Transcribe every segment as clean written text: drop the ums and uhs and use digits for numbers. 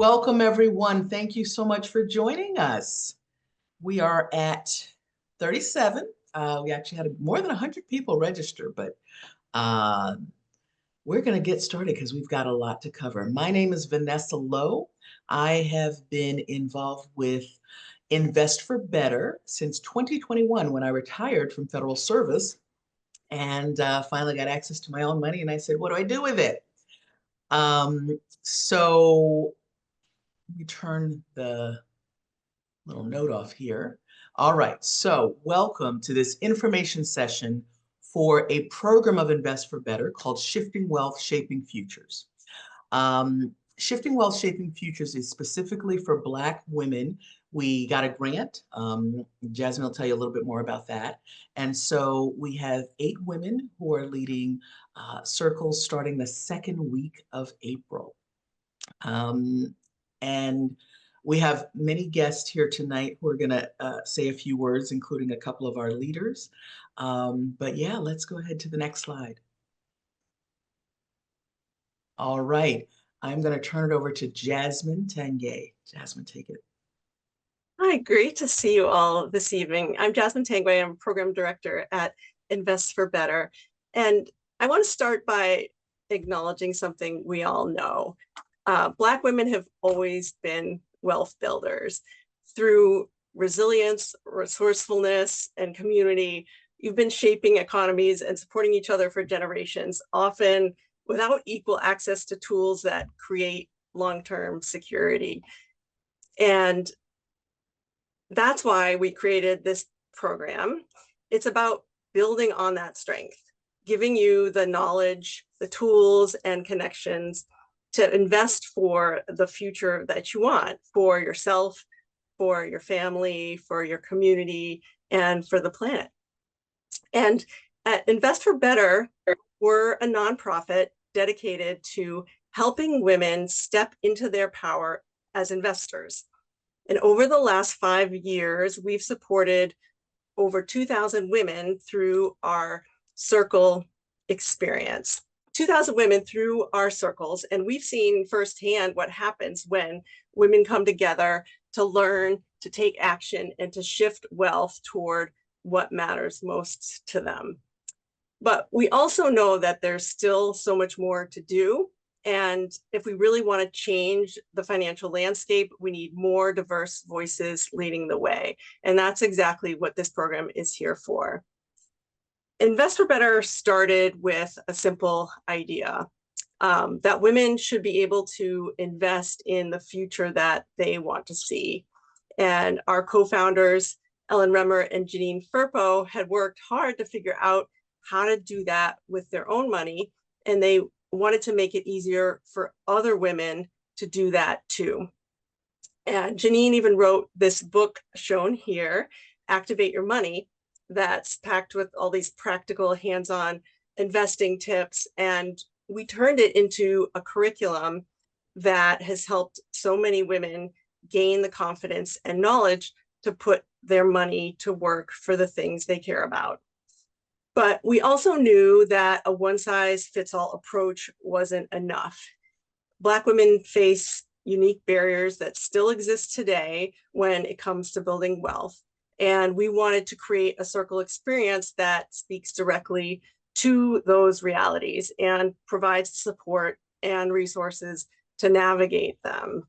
Welcome, everyone. Thank you so much for joining us. We are at 37. We actually had more than 100 people register, but uh, we're going to get started because we've got a lot to cover. My name is Vanessa Lowe. I have been involved with Invest for Better since 2021 when I retired from federal service and finally got access to my own money. And I said, what do I do with it? So let me turn the little note off here. All right, so welcome to this information session for a program of Invest for Better called Shifting Wealth, Shaping Futures. Shifting Wealth, Shaping Futures is specifically for Black women. We got a grant. Jasmine will tell you a little bit more about that. And so we have 8 women who are leading circles starting the second week of April. And we have many guests here tonight who are going to say a few words, including a couple of our leaders. But yeah, let's go ahead to the next slide. All right, I'm going to turn it over to Jasmine Tanguay. Jasmine, take it. Hi, great to see you all this evening. I'm Jasmine Tanguay. I'm Program Director at Invest for Better. And I want to start by acknowledging something we all know. Black women have always been wealth builders. Through resilience, resourcefulness, and community, you've been shaping economies and supporting each other for generations, often without equal access to tools that create long-term security. And that's why we created this program. It's about building on that strength, giving you the knowledge, the tools, and connections to invest for the future that you want, for yourself, for your family, for your community, and for the planet. And at Invest for Better, we're a nonprofit dedicated to helping women step into their power as investors. And over the last 5 years, we've supported over 2,000 women through our circle experience. 2,000 women through our circles, and we've seen firsthand what happens when women come together to learn, to take action, and to shift wealth toward what matters most to them. But we also know that there's still so much more to do. And if we really want to change the financial landscape, we need more diverse voices leading the way. And that's exactly what this program is here for. Invest for Better started with a simple idea that women should be able to invest in the future that they want to see. And our co-founders, Ellen Remmer and Janine Firpo, had worked hard to figure out how to do that with their own money. And they wanted to make it easier for other women to do that too. And Janine even wrote this book shown here, Activate Your Money, that's packed with all these practical hands-on investing tips. And we turned it into a curriculum that has helped so many women gain the confidence and knowledge to put their money to work for the things they care about. But we also knew that a one-size-fits-all approach wasn't enough. Black women face unique barriers that still exist today when it comes to building wealth. And we wanted to create a circle experience that speaks directly to those realities and provides support and resources to navigate them.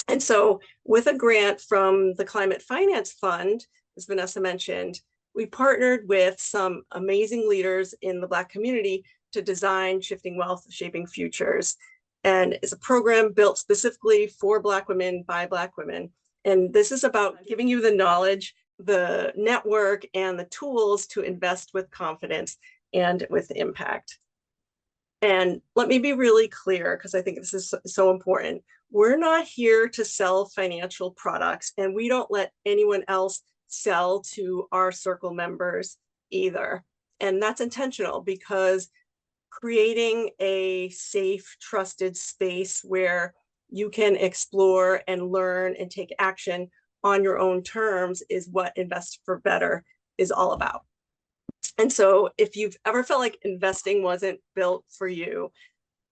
And so with a grant from the Climate Finance Fund, as Vanessa mentioned, we partnered with some amazing leaders in the Black community to design Shifting Wealth, Shaping Futures. And it's a program built specifically for Black women by Black women. And this is about giving you the knowledge, the network, and the tools to invest with confidence and with impact. And let me be really clear, because I think this is so important. We're not here to sell financial products, and we don't let anyone else sell to our circle members either. And that's intentional, because creating a safe, trusted space where you can explore and learn and take action on your own terms is what Invest for Better is all about. And so if you've ever felt like investing wasn't built for you,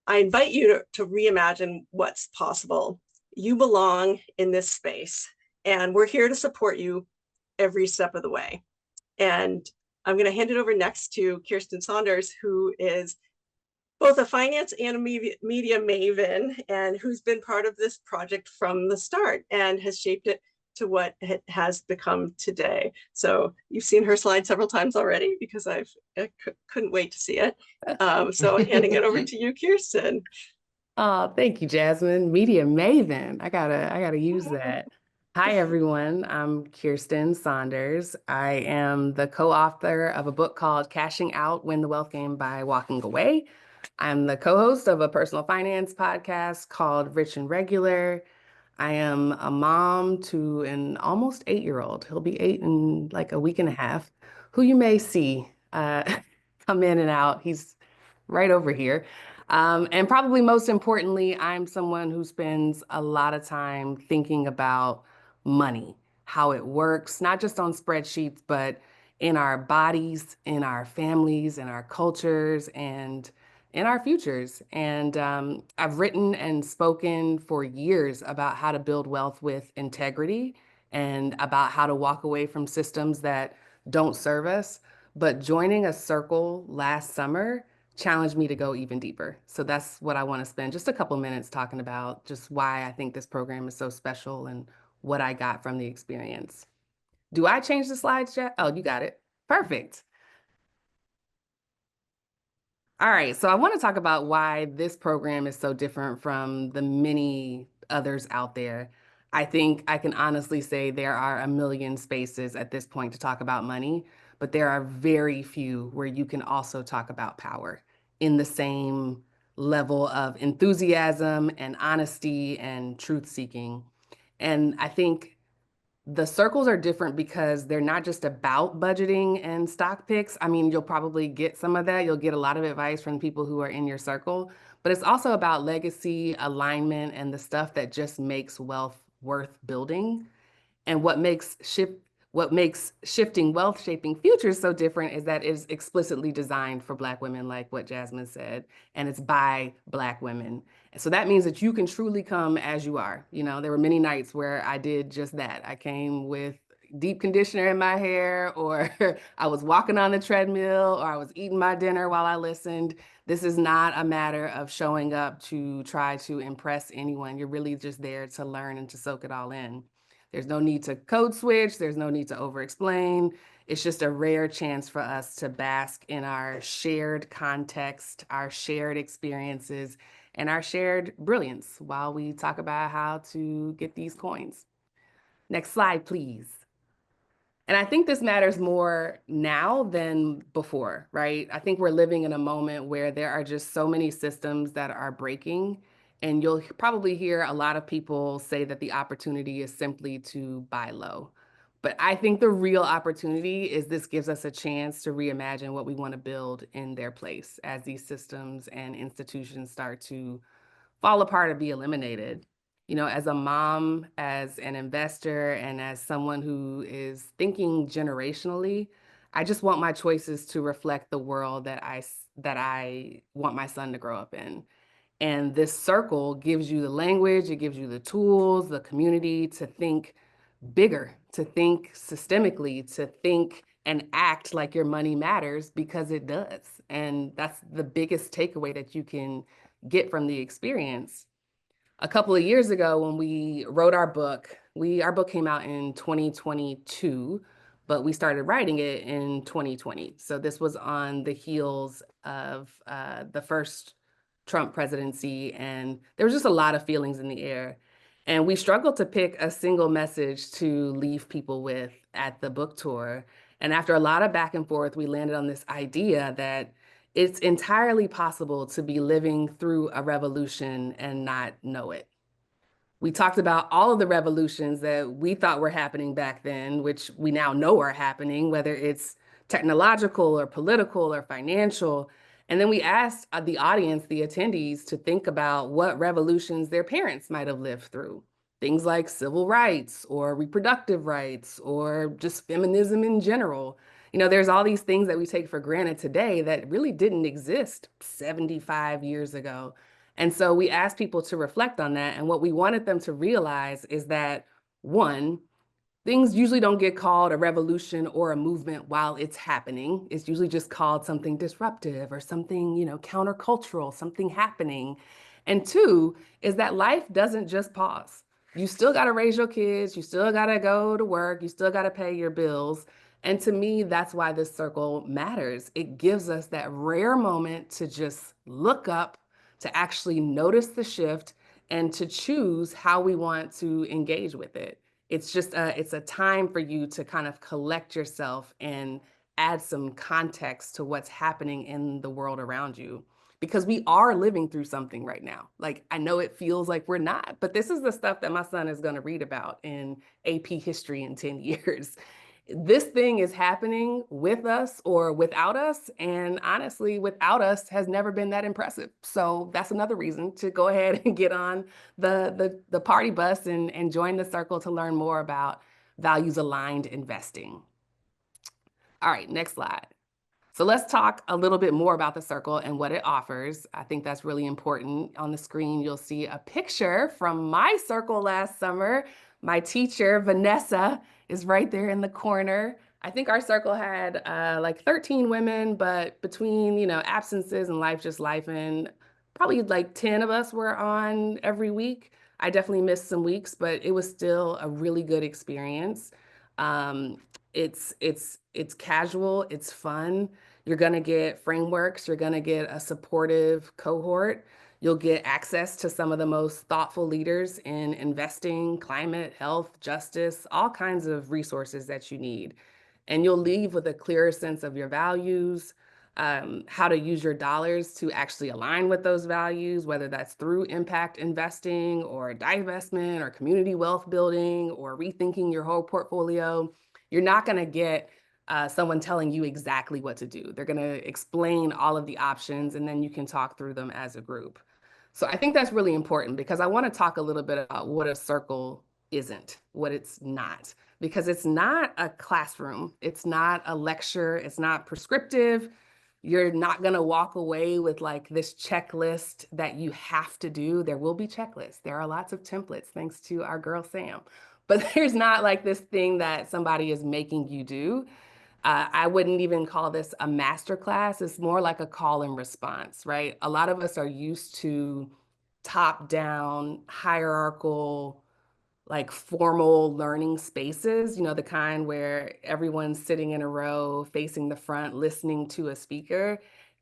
I invite you to reimagine what's possible. you belong in this space, and we're here to support you every step of the way. And I'm going to hand it over next to Kirsten Saunders, who is both a finance and a media maven, and who's been part of this project from the start and has shaped it to what it has become today. So you've seen her slide several times already because I couldn't wait to see it. So handing it over to you, Kirsten. Oh, thank you, Jasmine. Media maven. I gotta use that. Hi, everyone. I'm Kirsten Saunders. I am the co-author of a book called Cashing Out: Win the Wealth Game by Walking Away. I'm the co-host of a personal finance podcast called Rich and Regular. I am a mom to an almost 8-year-old. He'll be 8 in like a week and a half, who you may see come in and out. He's right over here. And probably most importantly, I'm someone who spends a lot of time thinking about money, how it works, not just on spreadsheets, but in our bodies, in our families, in our cultures, and in our futures. And I've written and spoken for years about how to build wealth with integrity and about how to walk away from systems that don't serve us. But joining a circle last summer challenged me to go even deeper. So that's what I want to spend just a couple minutes talking about, just why I think this program is so special and what I got from the experience. Do I change the slides, Jeff? Oh, you got it. Perfect. All right, so I want to talk about why this program is so different from the many others out there. I think I can honestly say there are a million spaces at this point to talk about money, but there are very few where you can also talk about power in the same level of enthusiasm and honesty and truth seeking. And I think the circles are different because they're not just about budgeting and stock picks. I mean, you'll probably get some of that. You'll get a lot of advice from people who are in your circle, but it's also about legacy, alignment, and the stuff that just makes wealth worth building. And what makes shifting wealth shaping futures so different is that it's explicitly designed for Black women, like what Jasmine said, and it's by Black women. So that means that you can truly come as you are. You know, there were many nights where I did just that. I came with deep conditioner in my hair, or I was walking on the treadmill, or I was eating my dinner while I listened. This is not a matter of showing up to try to impress anyone. You're really just there to learn and to soak it all in. There's no need to code switch. There's no need to over explain. It's just a rare chance for us to bask in our shared context, our shared experiences, and our shared brilliance while we talk about how to get these coins. Next slide, please. And I think this matters more now than before, right? I think we're living in a moment where there are just so many systems that are breaking. And you'll probably hear a lot of people say that the opportunity is simply to buy low. But I think the real opportunity is this gives us a chance to reimagine what we want to build in their place as these systems and institutions start to fall apart or be eliminated. You know, as a mom, as an investor, and as someone who is thinking generationally, I just want my choices to reflect the world that I want my son to grow up in. And this circle gives you the language, it gives you the tools, the community to think bigger, to think systemically, to think and act like your money matters, because it does. And that's the biggest takeaway that you can get from the experience. A couple of years ago when we wrote our book, our book came out in 2022, but we started writing it in 2020. So this was on the heels of the first Trump presidency, and there was just a lot of feelings in the air. And we struggled to pick a single message to leave people with at the book tour. And after a lot of back and forth, we landed on this idea that it's entirely possible to be living through a revolution and not know it. We talked about all of the revolutions that we thought were happening back then, which we now know are happening, whether it's technological or political or financial. And then we asked the audience, the attendees, to think about what revolutions their parents might have lived through. Things like civil rights or reproductive rights or just feminism in general. You know, there's all these things that we take for granted today that really didn't exist 75 years ago. And so we asked people to reflect on that. And what we wanted them to realize is that, one, things usually don't get called a revolution or a movement while it's happening. It's usually just called something disruptive or something, countercultural, something happening. And two is that life doesn't just pause. You still got to raise your kids, you still got to go to work, you still got to pay your bills. And to me, that's why this circle matters. It gives us that rare moment to just look up, to actually notice the shift, and to choose how we want to engage with it. It's a time for you to kind of collect yourself and add some context to what's happening in the world around you, because we are living through something right now. Like, I know it feels like we're not, but this is the stuff that my son is going to read about in AP history in 10 years. This thing is happening with us or without us. And honestly, without us has never been that impressive. So that's another reason to go ahead and get on the party bus and join the circle to learn more about values aligned investing. All right, next slide. So let's talk a little bit more about the circle and what it offers. I think that's really important. On the screen, you'll see a picture from my circle last summer. My teacher, Vanessa, is right there in the corner. I think our circle had like 13 women, but between, absences and life just life, and probably like 10 of us were on every week. I definitely missed some weeks, but it was still a really good experience. Um, it's casual, it's fun. You're going to get frameworks. You're going to get a supportive cohort. You'll get access to some of the most thoughtful leaders in investing, climate, health, justice, all kinds of resources that you need. And you'll leave with a clearer sense of your values, how to use your dollars to actually align with those values, whether that's through impact investing or divestment or community wealth building or rethinking your whole portfolio. You're not going to get someone telling you exactly what to do. They're going to explain all of the options, and then you can talk through them as a group. So I think that's really important, because I want to talk a little bit about what a circle isn't, what it's not, because it's not a classroom. It's not a lecture. It's not prescriptive. You're not going to walk away with like this checklist that you have to do. There will be checklists. There are lots of templates, thanks to our girl, Sam. But there's not like this thing that somebody is making you do. I wouldn't even call this a master class. It's more like a call and response, right? A lot of us are used to top-down, hierarchical, like formal learning spaces, the kind where everyone's sitting in a row, facing the front, listening to a speaker,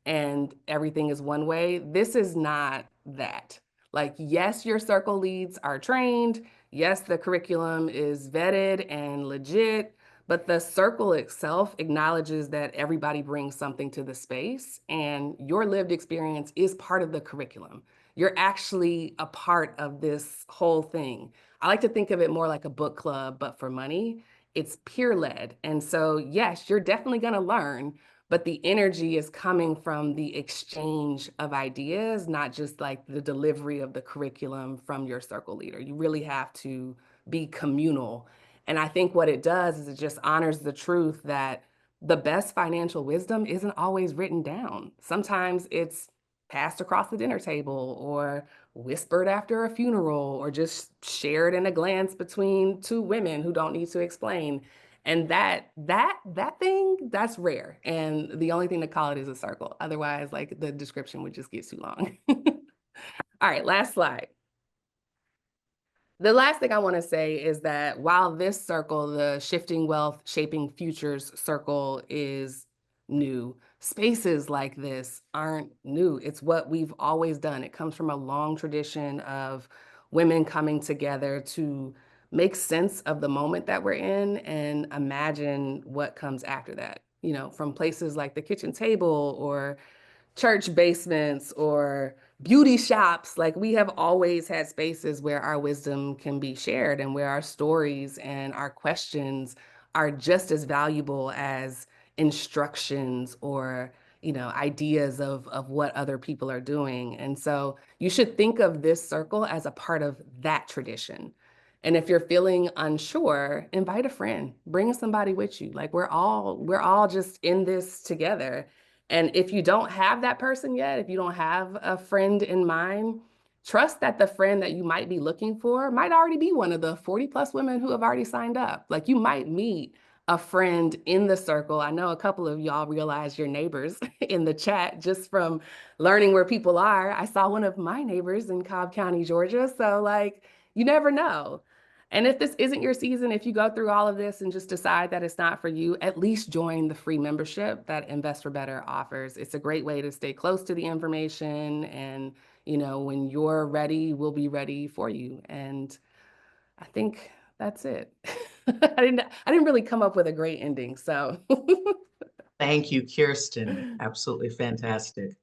and everything is one way. This is not that. Like, yes, your circle leads are trained. Yes, the curriculum is vetted and legit, but the circle itself acknowledges that everybody brings something to the space, and your lived experience is part of the curriculum. You're actually a part of this whole thing. I like to think of it more like a book club, but for money. It's peer-led. And so, yes, you're definitely going to learn, but the energy is coming from the exchange of ideas, not just like the delivery of the curriculum from your circle leader. You really have to be communal. And I think what it does is it just honors the truth that the best financial wisdom isn't always written down. Sometimes it's passed across the dinner table, or whispered after a funeral, or just shared in a glance between two women who don't need to explain. And that thing, that's rare. And the only thing to call it is a circle. Otherwise, like, the description would just get too long. All right, last slide. The last thing I want to say is that while this circle, the Shifting Wealth, Shaping Futures circle, is new, spaces like this aren't new. It's what we've always done. It comes from a long tradition of women coming together to make sense of the moment that we're in and imagine what comes after that. From places like the kitchen table or church basements or beauty shops. Like, we have always had spaces where our wisdom can be shared and where our stories and our questions are just as valuable as instructions or ideas of what other people are doing. And so you should think of this circle as a part of that tradition. And if you're feeling unsure, invite a friend, bring somebody with you. Like, we're all just in this together. And if you don't have that person yet, if you don't have a friend in mind, trust that the friend that you might be looking for might already be one of the 40 plus women who have already signed up. Like you might meet a friend in the circle. I know a couple of y'all realize your neighbors in the chat just from learning where people are. I saw one of my neighbors in Cobb County, Georgia. So like, you never know. And if this isn't your season, if you go through all of this and just decide that it's not for you, at least join the free membership that Invest for Better offers. It's a great way to stay close to the information. And, you know, when you're ready, we'll be ready for you. And I think that's it. I didn't really come up with a great ending. So Thank you, Kirsten. Absolutely fantastic.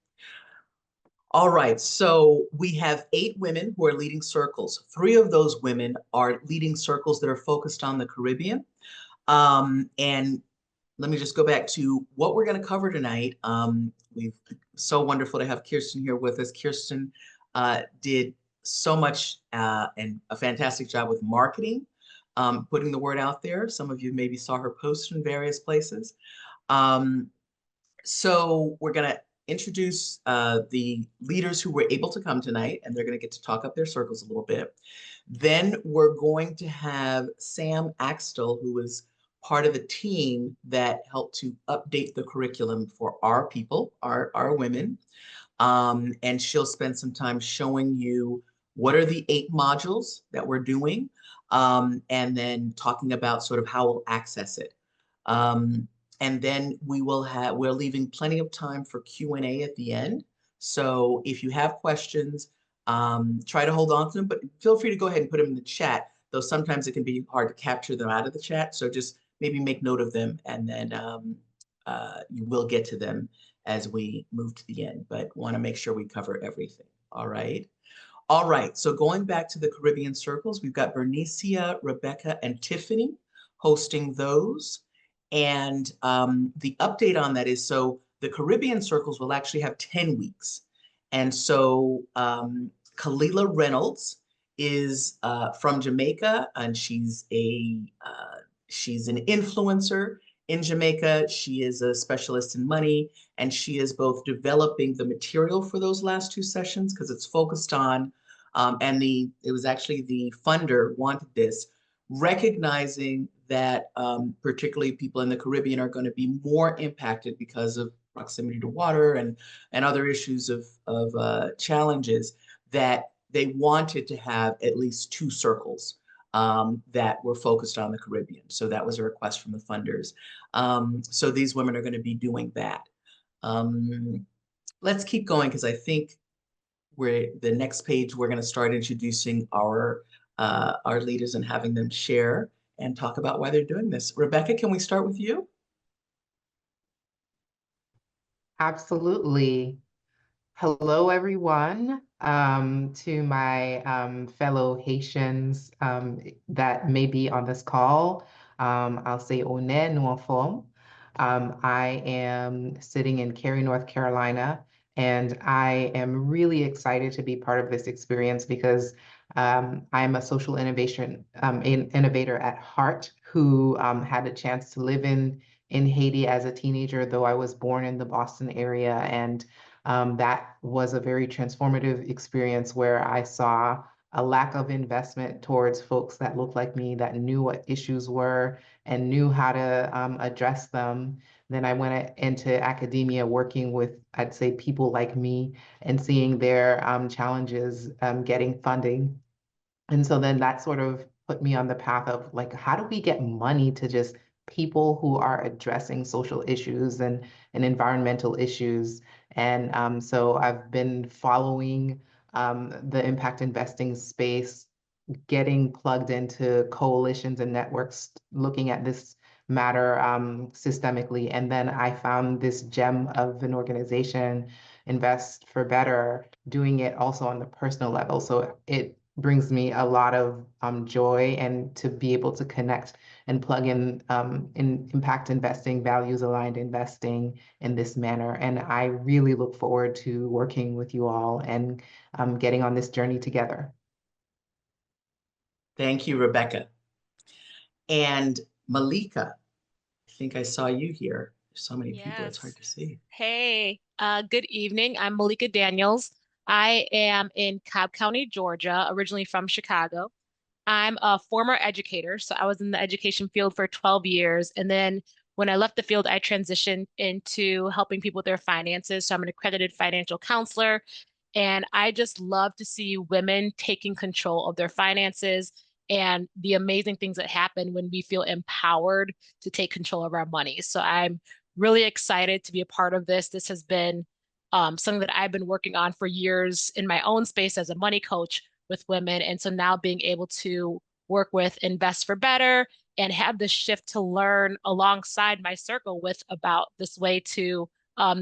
All right, so we have 8 women who are leading circles. 3 of those women are leading circles that are focused on the Caribbean. And let me just go back to what we're going to cover tonight. We've so wonderful to have Kirsten here with us. Kirsten did so much and a fantastic job with marketing, putting the word out there. Some of you maybe saw her post in various places. Um, so we're going to introduce the leaders who were able to come tonight, and they're going to get to talk up their circles a little bit. Then we're going to have Sam Axtell, who is part of a team that helped to update the curriculum for our people, our women. And she'll spend some time showing you what are the 8 modules that we're doing, and then talking about sort of how we'll access it. And then we're leaving plenty of time for Q&A at the end. So if you have questions, try to hold on to them, but feel free to go ahead and put them in the chat, though sometimes it can be hard to capture them out of the chat. So just maybe make note of them, and then you will get to them as we move to the end, but want to make sure we cover everything. All right. All right, so going back to the Caribbean circles, we've got Bernicia, Rebecca, and Tiffany hosting those. And the update on that is, so the Caribbean circles will actually have 10 weeks. And so Kalila Reynolds is from Jamaica, and she's an influencer in Jamaica. She is a specialist in money, and she is both developing the material for those last 2 sessions because it's focused on, and it was actually the funder wanted this, recognizing that particularly people in the Caribbean are going to be more impacted because of proximity to water and other issues of challenges, that they wanted to have at least 2 circles that were focused on the Caribbean. So that was a request from the funders. So these women are going to be doing that. Let's keep going, because I think the next page, we're going to start introducing our leaders and having them share and talk about why they're doing this. Rebecca, can we start with you? Absolutely. Hello, everyone. To my fellow Haitians that may be on this call, I'll say One nous forme. I am sitting in Cary, North Carolina, and I am really excited to be part of this experience because I'm a social innovator at heart who had a chance to live in Haiti as a teenager, though I was born in the Boston area. And that was a very transformative experience where I saw a lack of investment towards folks that looked like me, that knew what issues were and knew how to address them. Then I went into academia working with, I'd say, people like me and seeing their challenges getting funding. And so then that sort of put me on the path of like, how do we get money to just people who are addressing social issues and environmental issues? And so I've been following the impact investing space, getting plugged into coalitions and networks, looking at this matter systemically. And then I found this gem of an organization, Invest for Better, doing it also on the personal level. So it brings me a lot of joy, and to be able to connect and plug in impact investing, values aligned investing in this manner. And I really look forward to working with you all and getting on this journey together. Thank you, Rebecca. And Malika, I think I saw you here. There's so many people, it's hard Yes. to see. Hey, good evening. I'm Malika Daniels. I am in Cobb County, Georgia, originally from Chicago. I'm a former educator, so I was in the education field for 12 years. And then when I left the field, I transitioned into helping people with their finances. So I'm an accredited financial counselor. And I just love to see women taking control of their finances and the amazing things that happen when we feel empowered to take control of our money. So I'm really excited to be a part of this. This has been something that I've been working on for years in my own space as a money coach with women. And so now being able to work with Invest for Better and have this shift to learn alongside my circle with about this way to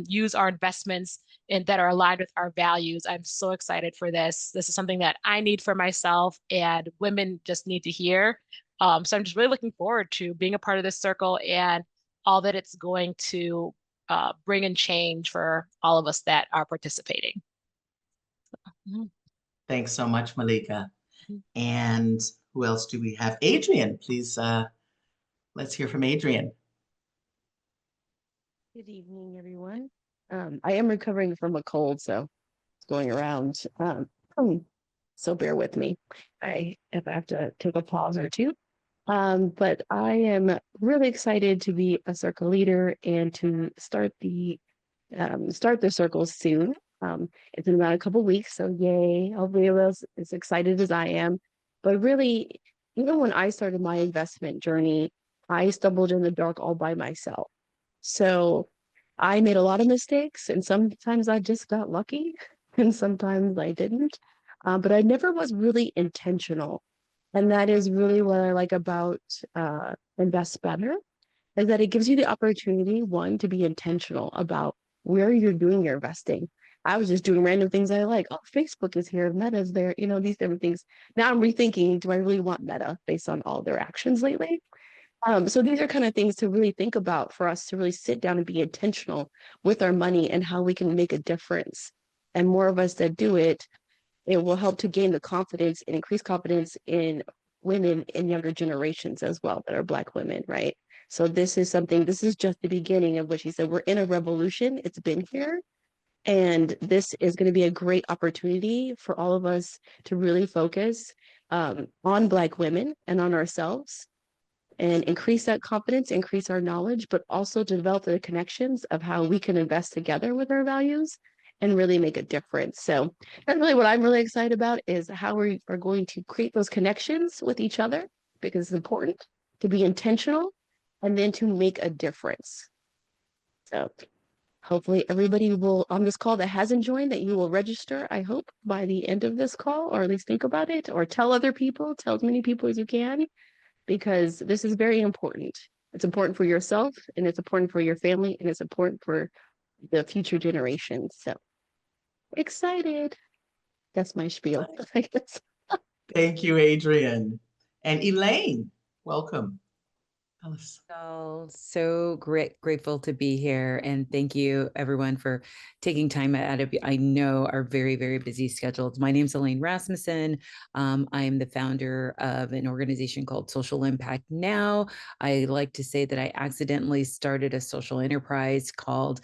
use our investments and that are aligned with our values. I'm so excited for this. This is something that I need for myself and women just need to hear. So I'm just really looking forward to being a part of this circle and all that it's going to bring and change for all of us that are participating. Thanks so much, Malika. Mhm. And who else do we have? Adrian, please, let's hear from Adrian. Good evening, everyone. I am recovering from a cold, so it's going around. So bear with me. If I have to take a pause or two. But I am really excited to be a circle leader and to start the circles soon. It's in about a couple weeks, so yay! Hopefully, everyone's as excited as I am. But really, even when I started my investment journey, I stumbled in the dark all by myself. So I made a lot of mistakes, and sometimes I just got lucky, and sometimes I didn't. But I never was really intentional. And that is really what I like about Invest Better, is that it gives you the opportunity, one, to be intentional about where you're doing your investing. I was just doing random things I like. Oh, Facebook is here, Meta's there, these different things. Now I'm rethinking, do I really want Meta based on all their actions lately? So these are kind of things to really think about for us to really sit down and be intentional with our money and how we can make a difference. And more of us that do it, it will help to gain the confidence and increase confidence in women in younger generations as well that are Black women, right? So this is just the beginning of what she said. We're in a revolution. It's been here. And this is going to be a great opportunity for all of us to really focus on Black women and on ourselves and increase that confidence, increase our knowledge, but also to develop the connections of how we can invest together with our values and really make a difference. So that's really what I'm really excited about, is how we are going to create those connections with each other, because it's important to be intentional and then to make a difference. So hopefully everybody will on this call that hasn't joined, that you will register, I hope, by the end of this call, or at least think about it, or tell other people, tell as many people as you can, because this is very important. It's important for yourself, and it's important for your family, and it's important for the future generations. So excited. That's my spiel. I guess. Thank you, Adrian. And Elaine, welcome. Alice. So grateful to be here, and thank you everyone for taking time out of, I know, our very, very busy schedules. My name's Elaine Rasmussen. I am the founder of an organization called Social Impact Now. I like to say that I accidentally started a social enterprise called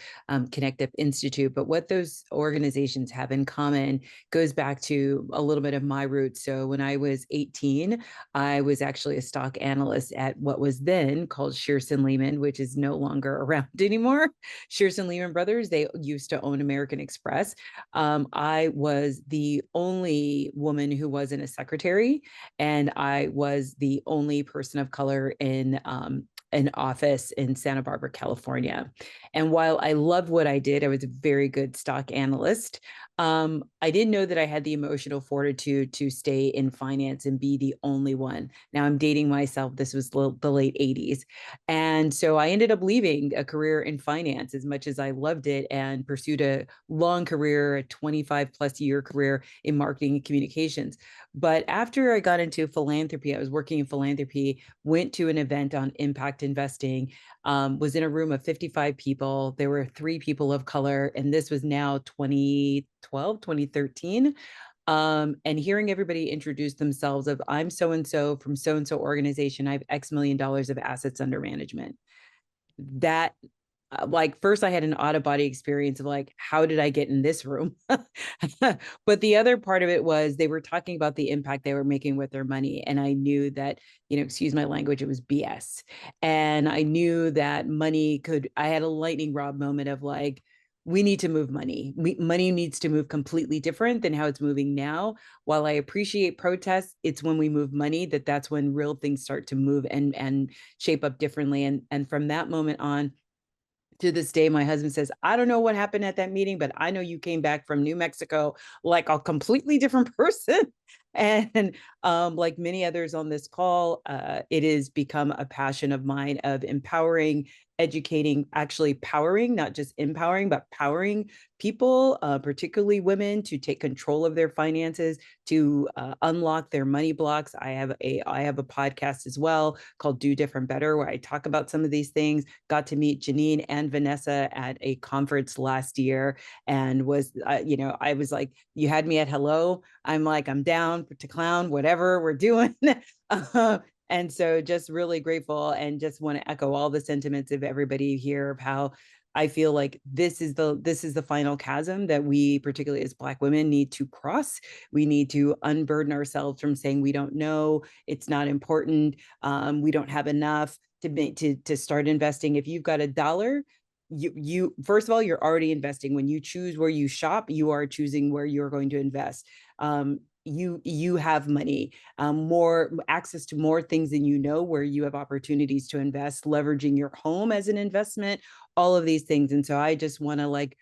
Connect Up Institute, but what those organizations have in common goes back to a little bit of my roots. So when I was 18, I was actually a stock analyst at what was then called Shearson Lehman, which is no longer around anymore. Shearson Lehman Brothers, they used to own American Express. I was the only woman who wasn't a secretary, and I was the only person of color in an office in Santa Barbara, California. And while I loved what I did, I was a very good stock analyst. I didn't know that I had the emotional fortitude to stay in finance and be the only one. Now I'm dating myself. This was the late 80s. And so I ended up leaving a career in finance, as much as I loved it, and pursued a long career, a 25 plus year career in marketing and communications. But after I got into philanthropy, I was working in philanthropy, went to an event on impact investing, was in a room of 55 people. There were 3 people of color, and this was now 2012, 2013. And hearing everybody introduce themselves of, I'm so-and-so from so-and-so organization, I have X million dollars of assets under management. That like first I had an out of body experience of like, how did I get in this room? But the other part of it was they were talking about the impact they were making with their money. And I knew that, excuse my language, it was BS. And I knew that I had a lightning rod moment of like, we need to move money. Money needs to move completely different than how it's moving now. While I appreciate protests, it's when we move money that's when real things start to move and shape up differently. And from that moment on, to this day, my husband says, I don't know what happened at that meeting, but I know you came back from New Mexico like a completely different person. And like many others on this call, it has become a passion of mine of empowering, educating, actually powering, not just empowering, but powering people, particularly women, to take control of their finances, to unlock their money blocks. I have a podcast as well called Do Different Better, where I talk about some of these things. Got to meet Janine and Vanessa at a conference last year, and was I was like, you had me at hello. I'm like, I'm down to clown, whatever we're doing. And so just really grateful, and just want to echo all the sentiments of everybody here of how I feel like this is the final chasm that we, particularly as Black women, need to cross. We need to unburden ourselves from saying we don't know, it's not important, we don't have enough to start investing. If you've got $1, you first of all, you're already investing. When you choose where you shop, you are choosing where you're going to invest. You have money, more access to more things than where you have opportunities to invest, leveraging your home as an investment, all of these things. And so I just want to like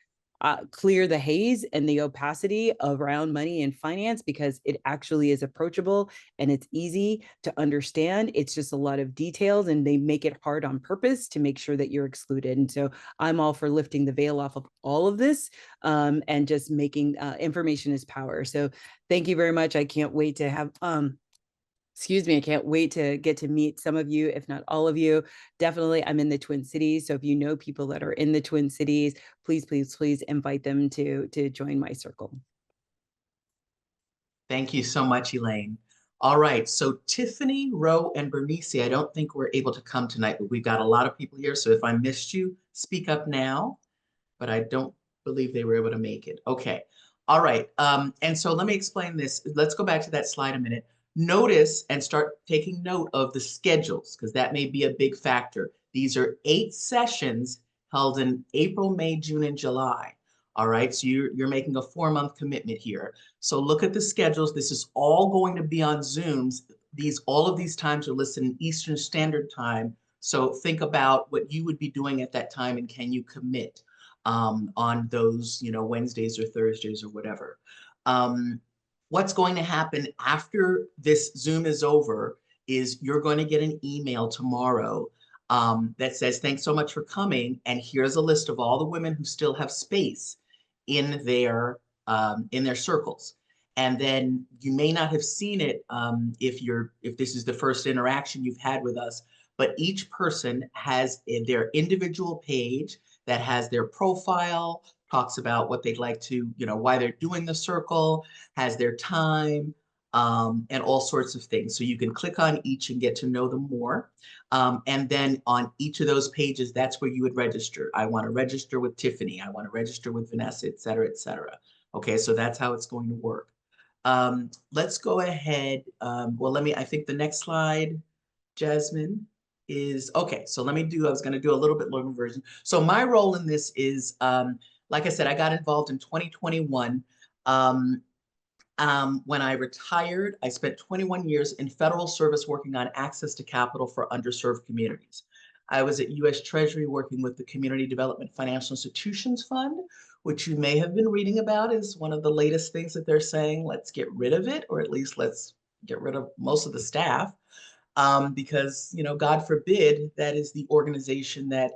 clear the haze and the opacity around money and finance, because it actually is approachable and it's easy to understand. It's just a lot of details, and they make it hard on purpose to make sure that you're excluded. And so I'm all for lifting the veil off of all of this, and just making information is power. So thank you very much. I can't wait to have I can't wait to get to meet some of you, if not all of you. Definitely, I'm in the Twin Cities. So if you know people that are in the Twin Cities, please, please, please invite them to join my circle. Thank you so much, Elaine. All right, so Tiffany, Roe, and Bernice, I don't think we're able to come tonight, but we've got a lot of people here. So if I missed you, speak up now, but I don't believe they were able to make it. Okay, all right. And so let me explain this. Let's go back to that slide a minute. Notice and start taking note of the schedules, because that may be a big factor. These are 8 sessions held in April, May, June, and July. All right, so you're making a 4-month commitment here. So look at the schedules. This is all going to be on Zooms. All of these times are listed in Eastern Standard Time. So think about what you would be doing at that time, and can you commit on those, Wednesdays or Thursdays or whatever. What's going to happen after this Zoom is over is you're going to get an email tomorrow that says, thanks so much for coming. And here's a list of all the women who still have space in their circles. And then you may not have seen it if this is the first interaction you've had with us, but each person has their individual page that has their profile, talks about what they'd like to, why they're doing the circle, has their time, and all sorts of things. So you can click on each and get to know them more. And then on each of those pages, that's where you would register. I want to register with Tiffany. I want to register with Vanessa, et cetera, et cetera. Okay, so that's how it's going to work. Let's go ahead. I think the next slide, Jasmine, is okay. So I was going to do a little bit longer version. So my role in this is, like I said, I got involved in 2021. When I retired, I spent 21 years in federal service working on access to capital for underserved communities. I was at U.S. Treasury working with the Community Development Financial Institutions Fund, which you may have been reading about is one of the latest things that they're saying, let's get rid of it, or at least let's get rid of most of the staff. Because, God forbid, that is the organization that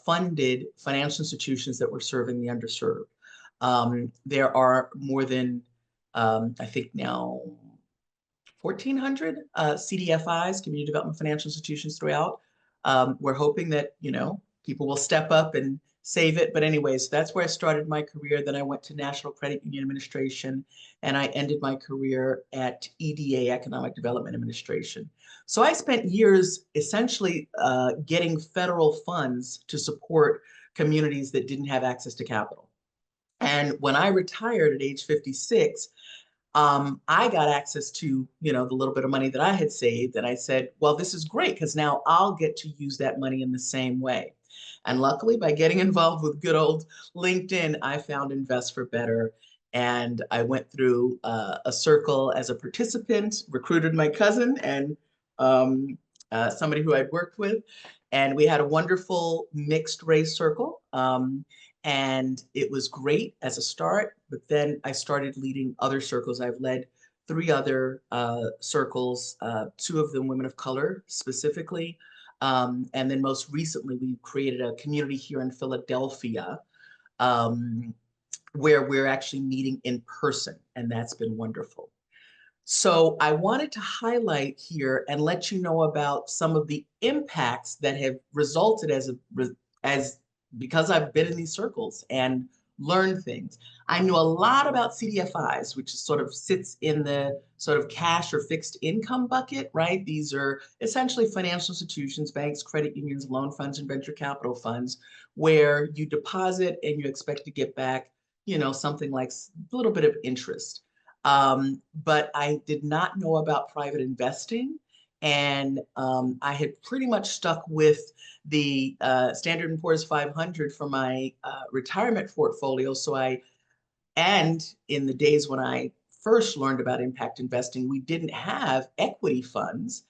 funded financial institutions that were serving the underserved. There are more than, I think now, 1,400 CDFIs, Community Development Financial Institutions throughout. We're hoping that, people will step up and save it. But anyways, that's where I started my career. Then I went to National Credit Union Administration, and I ended my career at EDA, Economic Development Administration. So I spent years essentially getting federal funds to support communities that didn't have access to capital. And when I retired at age 56, I got access to, the little bit of money that I had saved. And I said, well, this is great because now I'll get to use that money in the same way. And luckily, by getting involved with good old LinkedIn, I found Invest for Better. And I went through a circle as a participant, recruited my cousin and somebody who I'd worked with. And we had a wonderful mixed race circle. And it was great as a start, but then I started leading other circles. I've led 3 other circles, 2 of them women of color specifically. And then most recently, we created a community here in Philadelphia where we're actually meeting in person, and that's been wonderful. So I wanted to highlight here and let you know about some of the impacts that have resulted as because I've been in these circles and learned things. I knew a lot about CDFIs, which sort of sits in the sort of cash or fixed income bucket, right? These are essentially financial institutions, banks, credit unions, loan funds, and venture capital funds, where you deposit and you expect to get back, something like a little bit of interest. But I did not know about private investing. And I had pretty much stuck with the Standard & Poor's 500 for my retirement portfolio. And in the days when I first learned about impact investing, we didn't have equity funds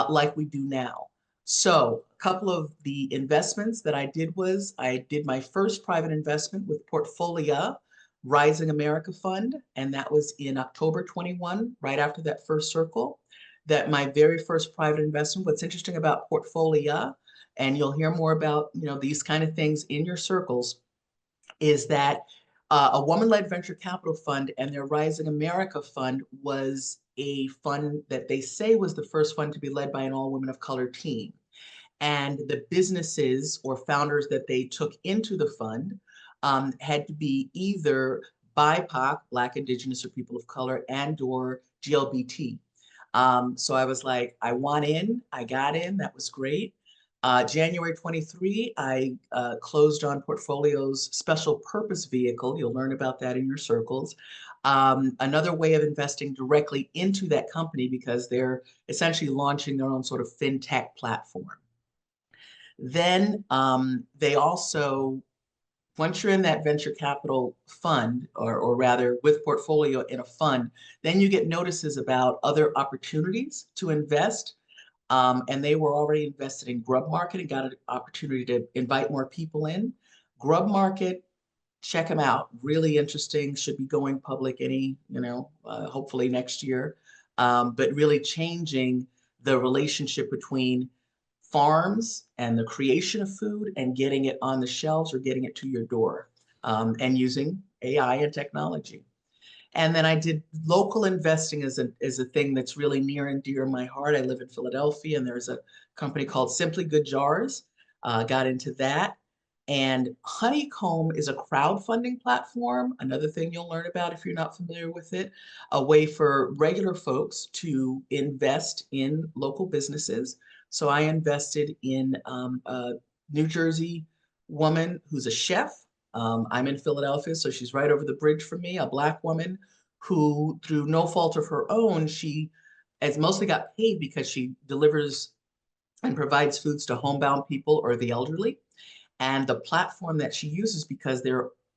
like we do now. So a couple of the investments that I did was I did my first private investment with Portfolia Rising America Fund, and that was in October 21, right after that first circle. That my very first private investment. What's interesting about Portfolia, and you'll hear more about these kind of things in your circles, is that a woman-led venture capital fund and their Rising America Fund was a fund that they say was the first fund to be led by an all women of color team. And the businesses or founders that they took into the fund had to be either BIPOC, Black, Indigenous, or people of color, and or GLBT. So I was like, I want in, I got in, that was great. January 23, I closed on Portfolio's special purpose vehicle. You'll learn about that in your circles. Another way of investing directly into that company because they're essentially launching their own sort of fintech platform. Then they also, once you're in that venture capital fund, or rather with Portfolio in a fund, then you get notices about other opportunities to invest. And they were already invested in Grub Market and got an opportunity to invite more people in. Grub Market, check them out. Really interesting. Should be going public hopefully next year. But really changing the relationship between farms and the creation of food and getting it on the shelves or getting it to your door, and using AI and technology. And then I did local investing as a thing that's really near and dear to my heart. I live in Philadelphia, and there's a company called Simply Good Jars. Got into that. And Honeycomb is a crowdfunding platform, another thing you'll learn about if you're not familiar with it, a way for regular folks to invest in local businesses. So I invested in a New Jersey woman who's a chef. I'm in Philadelphia, so she's right over the bridge from me, a Black woman who, through no fault of her own, she has mostly got paid because she delivers and provides foods to homebound people or the elderly. And the platform that she uses, because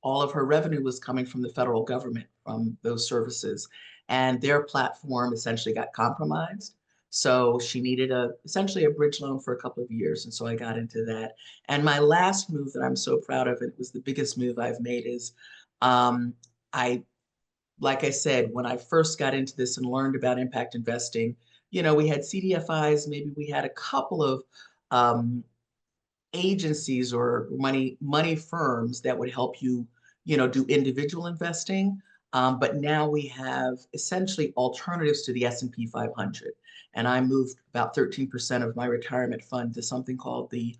all of her revenue was coming from the federal government from those services, and their platform essentially got compromised. So she needed essentially a bridge loan for a couple of years. And so I got into that. And my last move that I'm so proud of, and it was the biggest move I've made, is like I said, when I first got into this and learned about impact investing, we had CDFIs, maybe we had a couple of agencies or money firms that would help you, do individual investing. But now we have essentially alternatives to the S&P 500. And I moved about 13% of my retirement fund to something called the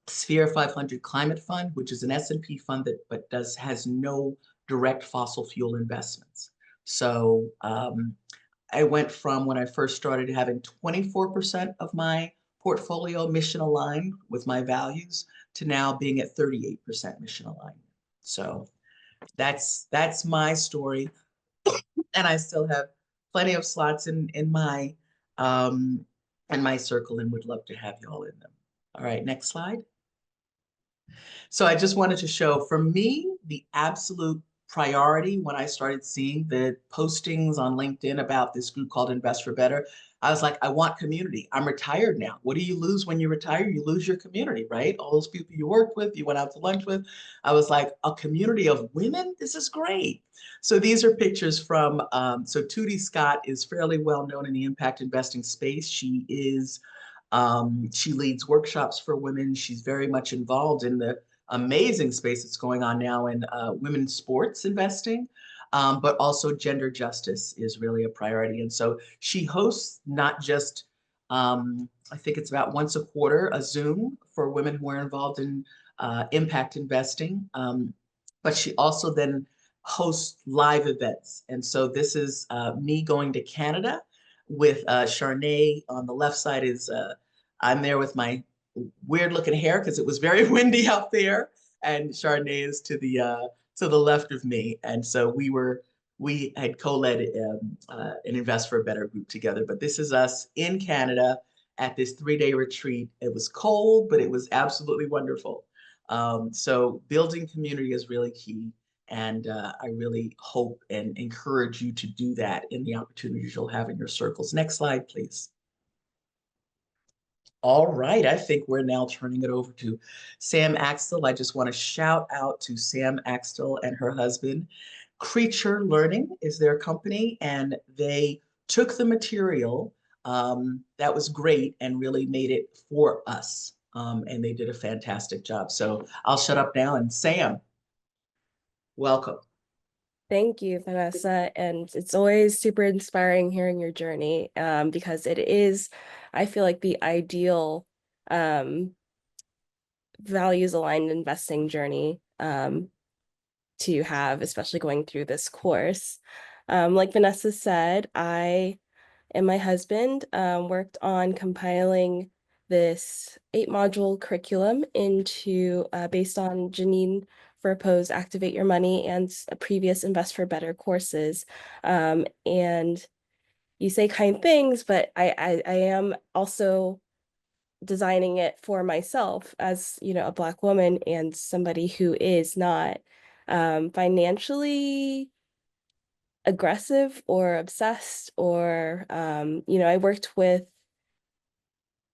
Sphere 500 Climate Fund, which is an S&P fund that has no direct fossil fuel investments. So I went from when I first started having 24% of my portfolio mission aligned with my values to now being at 38% mission aligned. So that's my story, and I still have plenty of slots in my circle, and would love to have you all in them. All right, next slide. So I just wanted to show, for me, the absolute priority when I started seeing the postings on LinkedIn about this group called Invest for Better, I was like, I want community. I'm retired now. What do you lose when you retire? You lose your community, right? All those people you worked with, you went out to lunch with. I was like, a community of women? This is great. So these are pictures from, so Tootie Scott is fairly well known in the impact investing space. She leads workshops for women. She's very much involved in the amazing space that's going on now in women's sports investing, but also gender justice is really a priority. And so she hosts not just, I think it's about once a quarter, a Zoom for women who are involved in impact investing, but she also then hosts live events. And so this is me going to Canada with Charnay. On the left side is I'm there with my weird looking hair because it was very windy out there, and Charnay is to the left of me. And so we had co-led an Invest for a Better group together. But this is us in Canada at this 3-day retreat. It was cold, but it was absolutely wonderful. So building community is really key. And I really hope and encourage you to do that in the opportunities you'll have in your circles. Next slide, please. All right, I think we're now turning it over to Sam Axtell. I just want to shout out to Sam Axtell and her husband. Creature Learning is their company, and they took the material that was great and really made it for us. And they did a fantastic job. So I'll shut up now, and Sam, welcome. Thank you, Vanessa. And it's always super inspiring hearing your journey because it is, I feel like, the ideal values aligned investing journey to have, especially going through this course. Like Vanessa said, I and my husband worked on compiling this 8-module curriculum into based on Janine Verpo's Activate Your Money and previous Invest for Better courses. And you say kind things, but I am also designing it for myself as, you know, a Black woman and somebody who is not financially aggressive or obsessed or, you know, I worked with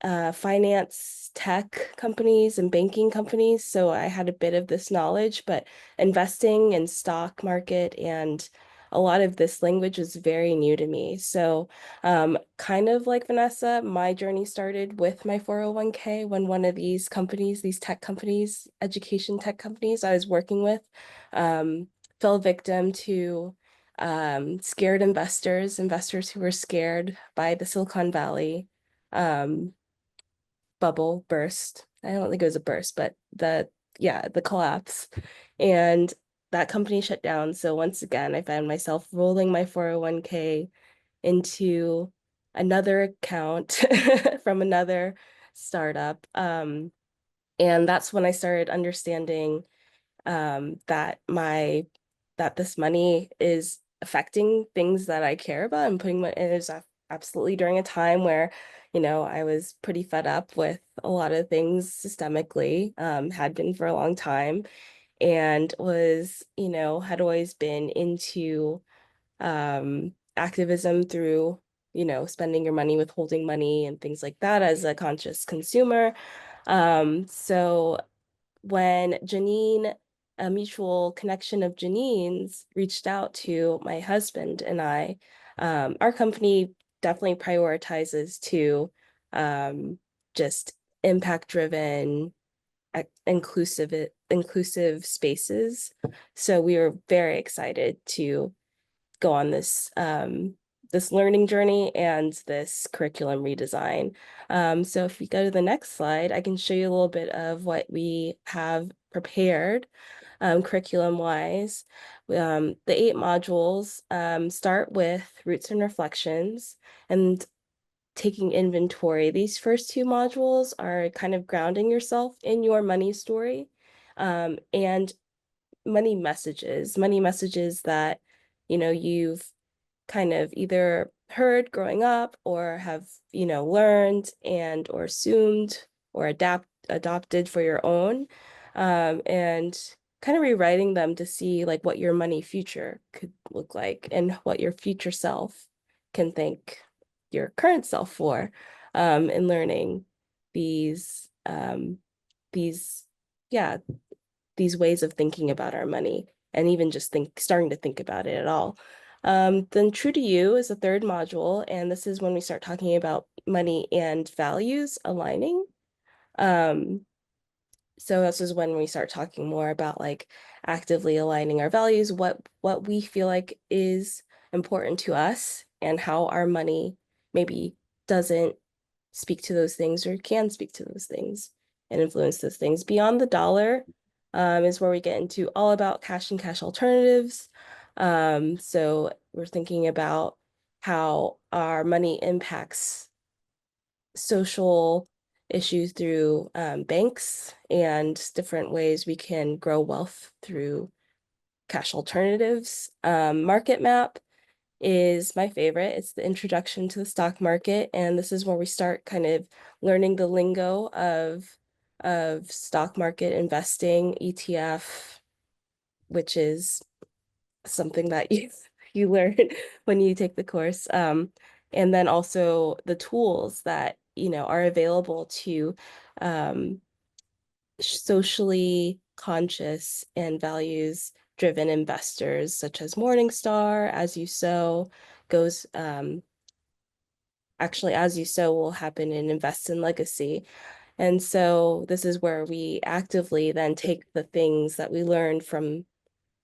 finance tech companies and banking companies. So I had a bit of this knowledge, but investing in stock market and a lot of this language is very new to me. So kind of like Vanessa, my journey started with my 401k when one of these companies, these tech companies, education tech companies I was working with, fell victim to scared investors who were scared by the Silicon Valley bubble burst. I don't think it was a burst, but the collapse. And that company shut down. So once again, I found myself rolling my 401k into another account from another startup. And that's when I started understanding that this money is affecting things that I care about and putting it is absolutely during a time where, you know, I was pretty fed up with a lot of things systemically, had been for a long time, and was, you know, had always been into activism through, you know, spending your money, withholding money and things like that as a conscious consumer. So when Janine, a mutual connection of Janine's, reached out to my husband and I, our company definitely prioritizes to just impact-driven, inclusive spaces. So we were very excited to go on this this learning journey and this curriculum redesign. So if we go to the next slide, I can show you a little bit of what we have prepared curriculum-wise. The 8 modules start with roots and reflections and taking inventory. These first 2 modules are kind of grounding yourself in your money story and money messages that, you know, you've kind of either heard growing up or have, you know, learned and or assumed or adopted for your own, and kind of rewriting them to see like what your money future could look like and what your future self can thank your current self for, in learning these these yeah these ways of thinking about our money and even just starting to think about it at all. Then True to You is the 3rd module, and this is when we start talking about money and values aligning. So this is when we start talking more about like actively aligning our values, what we feel like is important to us and how our money maybe doesn't speak to those things or can speak to those things and influence those things. Beyond the dollar is where we get into all about cash and cash alternatives. So we're thinking about how our money impacts social issues through banks and different ways we can grow wealth through cash alternatives. Market map is my favorite. It's the introduction to the stock market, and this is where we start kind of learning the lingo of stock market investing, ETF, which is something that you learn when you take the course. And then also the tools that, you know, are available to socially conscious and values driven investors such as Morningstar, As You Sow, goes actually As You Sow will happen in Invest in Legacy. And so this is where we actively then take the things that we learned from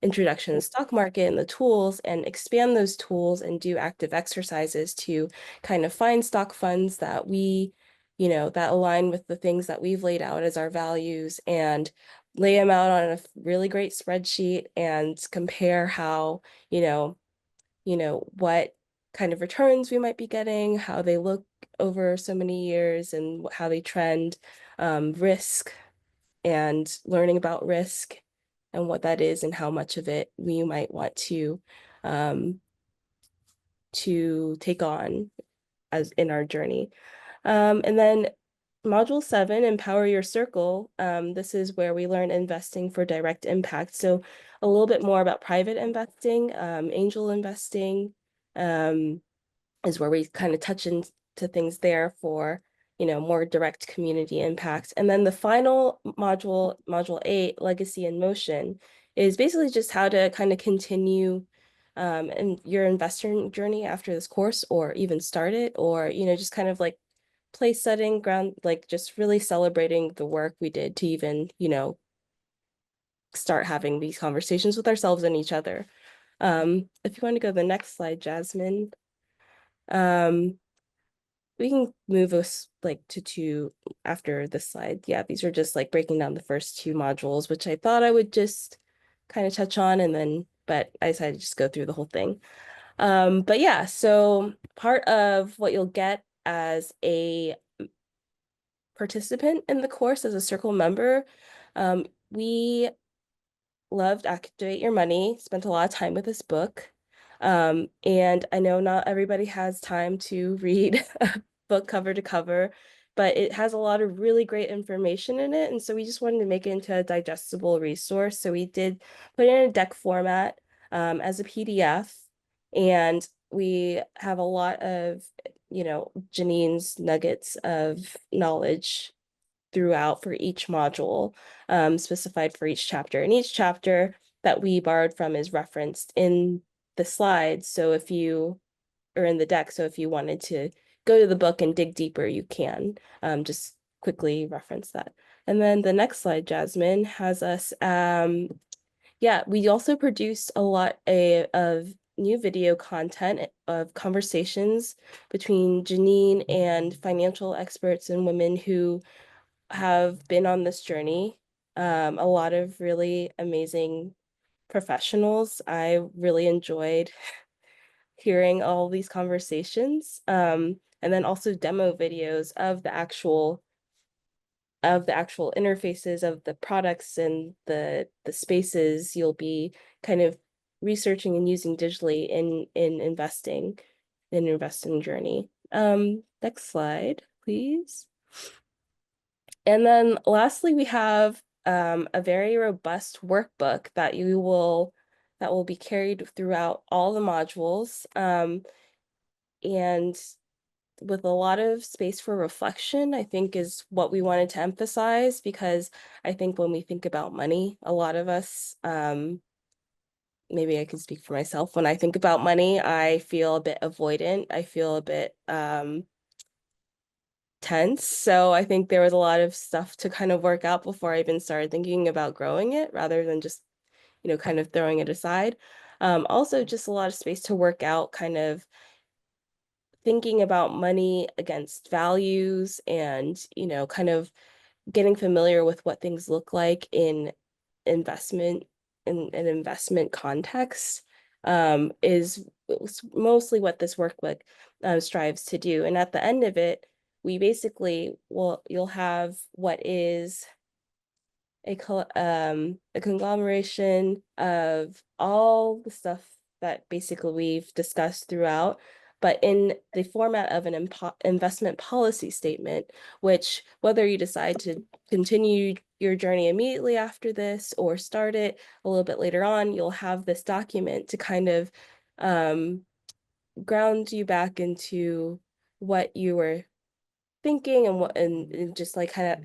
introduction to the stock market and the tools and expand those tools and do active exercises to kind of find stock funds that we, you know, that align with the things that we've laid out as our values and lay them out on a really great spreadsheet and compare how, what kind of returns we might be getting, how they look over so many years and how they trend, risk and learning about risk and what that is and how much of it we might want to take on as in our journey. And then Module 7, Empower Your Circle. This is where we learn investing for direct impact. So a little bit more about private investing, angel investing, is where we kind of touch into things there for, you know, more direct community impact. And then the final module, Module 8, Legacy in Motion, is basically just how to kind of continue in your investor journey after this course or even start it, or, you know, just kind of like place setting ground, like just really celebrating the work we did to even, you know, start having these conversations with ourselves and each other. If you want to go to the next slide, Jasmine. We can move us like to 2 after this slide. Yeah, these are just like breaking down the first 2 modules, which I thought I would just kind of touch on and then, but I decided to just go through the whole thing. But yeah, so part of what you'll get as a participant in the course as a circle member, we loved Activate Your Money, spent a lot of time with this book. And I know not everybody has time to read a book cover to cover, but it has a lot of really great information in it. And so we just wanted to make it into a digestible resource. So we did put it in a deck format as a PDF. And we have a lot of, you know, Janine's nuggets of knowledge throughout for each module, specified for each chapter. And each chapter that we borrowed from is referenced in the slides. So if you are in the deck, so if you wanted to go to the book and dig deeper, you can just quickly reference that. And then the next slide, Jasmine, has us, yeah, we also produced a lot of new video content of conversations between Janine and financial experts and women who have been on this journey. A lot of really amazing professionals. I really enjoyed hearing all these conversations. And then also demo videos of the actual interfaces of the products and the spaces you'll be kind of researching and using digitally in investing journey. Next slide, please. And then lastly, we have a very robust workbook that will be carried throughout all the modules, and with a lot of space for reflection, I think is what we wanted to emphasize, because I think when we think about money, a lot of us, maybe I can speak for myself, when I think about money, I feel a bit avoidant. I feel a bit tense. So I think there was a lot of stuff to kind of work out before I even started thinking about growing it, rather than just, kind of throwing it aside. Also just a lot of space to work out kind of thinking about money against values, and, kind of getting familiar with what things look like in investment, in an investment context, is mostly what this workbook strives to do. And at the end of it, we basically you'll have what is a conglomeration of all the stuff that basically we've discussed throughout, but in the format of an investment policy statement, which, whether you decide to continue your journey immediately after this or start it a little bit later on, you'll have this document to kind of ground you back into what you were thinking, and and just like kind of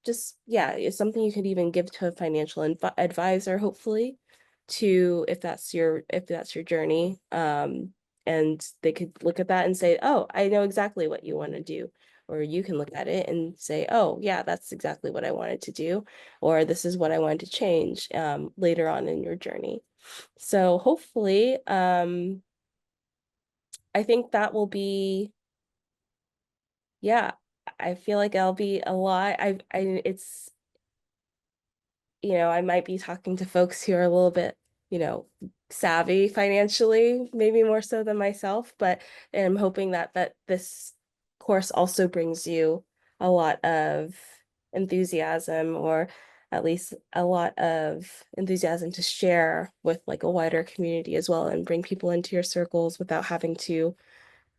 just, yeah, it's something you could even give to a financial advisor, hopefully, to, if that's your journey. And they could look at that and say, oh, I know exactly what you want to do. Or you can look at it and say, oh yeah, that's exactly what I wanted to do, or this is what I wanted to change later on in your journey. So hopefully, I think that will be, yeah, I feel like I'll be a lot. It's, I might be talking to folks who are a little bit, savvy financially, maybe more so than myself, but I'm hoping that this course also brings you a lot of enthusiasm, or at least a lot of enthusiasm to share with like a wider community as well, and bring people into your circles without having to,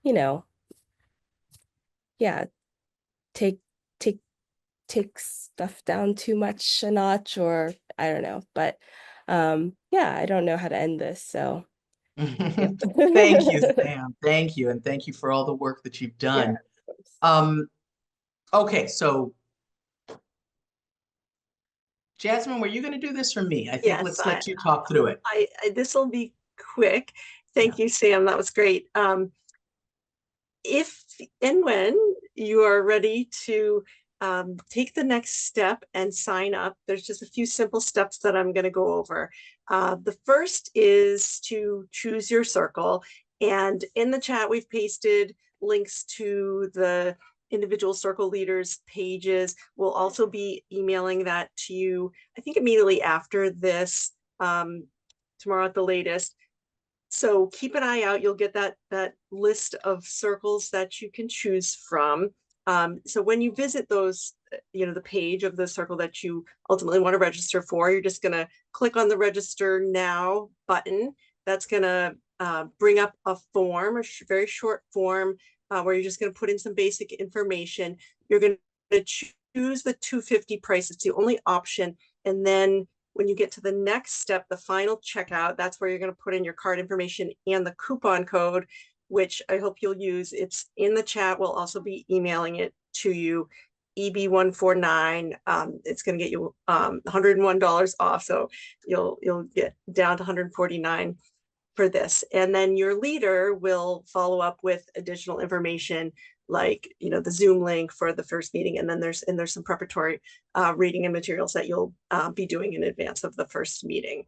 you know, yeah, take take take stuff down too much a notch, or I don't know. But yeah, I don't know how to end this, so yeah. Thank you, Sam. Thank you. And thank you for all the work that you've done. Yeah, Okay, so Jasmine, were you going to do this for me? I think Yes, let's let you talk through it. this will be quick. Thank you, Sam. That was great. If and when you are ready to take the next step and sign up, there's just a few simple steps that I'm going to go over. The first is to choose your circle. And in the chat, we've pasted links to the individual circle leaders pages. We'll also be emailing that to you, I think, immediately after this, tomorrow at the latest. So keep an eye out. You'll get that list of circles that you can choose from. So when you visit those, the page of the circle that you ultimately want to register for, you're just going to click on the register now button. That's going to bring up a form, a very short form, where you're just going to put in some basic information. You're going to choose the $250 price. It's the only option. And then when you get to the next step, the final checkout, that's where you're going to put in your card information and the coupon code, which I hope you'll use. It's in the chat. We'll also be emailing it to you, EB149. It's going to get you $101 off. So you'll get down to $149 for this. And then your leader will follow up with additional information, like, the Zoom link for the first meeting. And then there's some preparatory reading and materials that you'll be doing in advance of the first meeting.